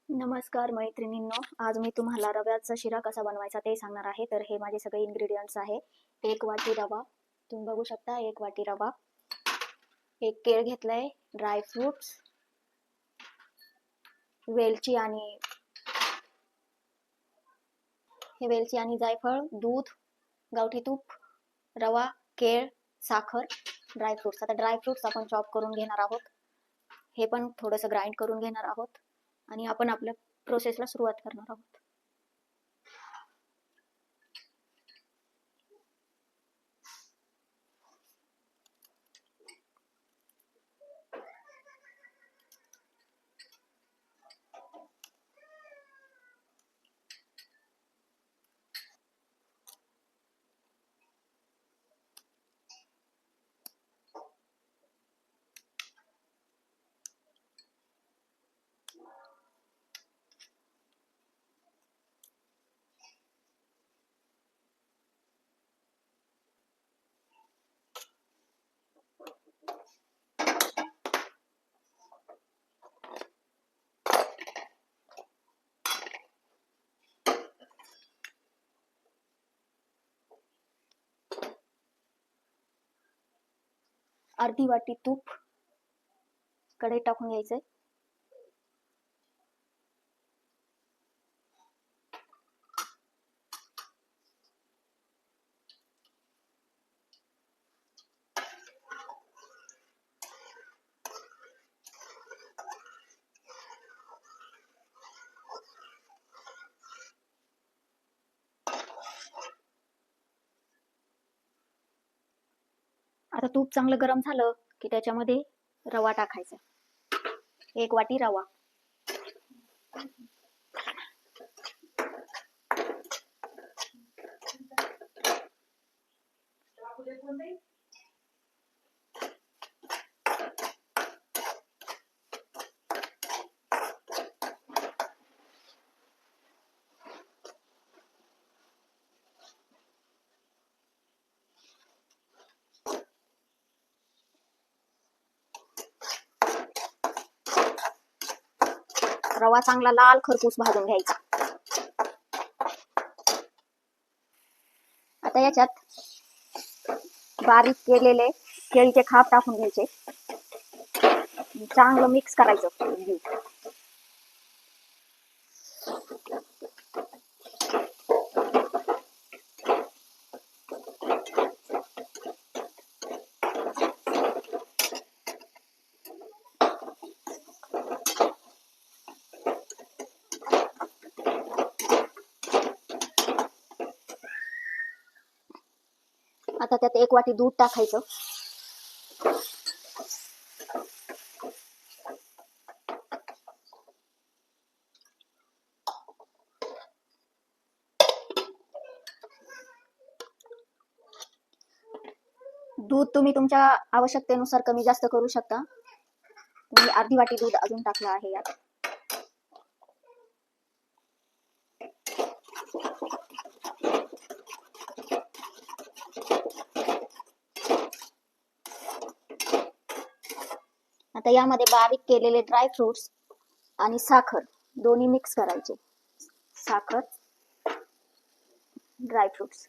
नमस्कार मैत्रिणींनो, आज मी तुम्हाला रव्याचा शिरा कसा बनवायचा ते सांगणार आहे. तर हे माझे सगळे इन्ग्रेडियंट्स आहे. 1 वाटी रवा, तुम्ही बघू शकता 1 वाटी रवा, 1 केळ घेतलाय, ड्राय फ्रुट्स, वेलची आणि जायफळ, दूध, गावठी तूप, रवा, केळ, साखर, ड्रायफ्रुट्स. आता ड्रायफ्रुट्स आपण चॉप करून घेणार आहोत. हे पण थोडंसं ग्राइंड करून घेणार आहोत आणि आपण आपल्या प्रोसेसला सुरुवात करणार आहोत. अर्धी वाटी तूप कढईत टाकून घ्यायचंय. आता तूप चांगलं गरम झालं की त्याच्यामध्ये रवा टाकायचा. 1 वाटी रवा. रवा चांगला लाल खरपूस भाजून घ्यायचा. आता याच्यात बारीक केलेले केळीचे खाप टाकून घ्यायचे. चांगलं मिक्स करायचं. आता त्यात 1 वाटी दूध टाकायचं. दूध तुम्ही तुमच्या आवश्यकतेनुसार कमी जास्त करू शकता. मी अर्धी वाटी दूध अजून टाकलं आहे यात. आता यामध्ये बारीक केलेले ड्राय फ्रुट्स आणि साखर दोन्ही मिक्स करायचे. साखर, ड्राय फ्रुट्स.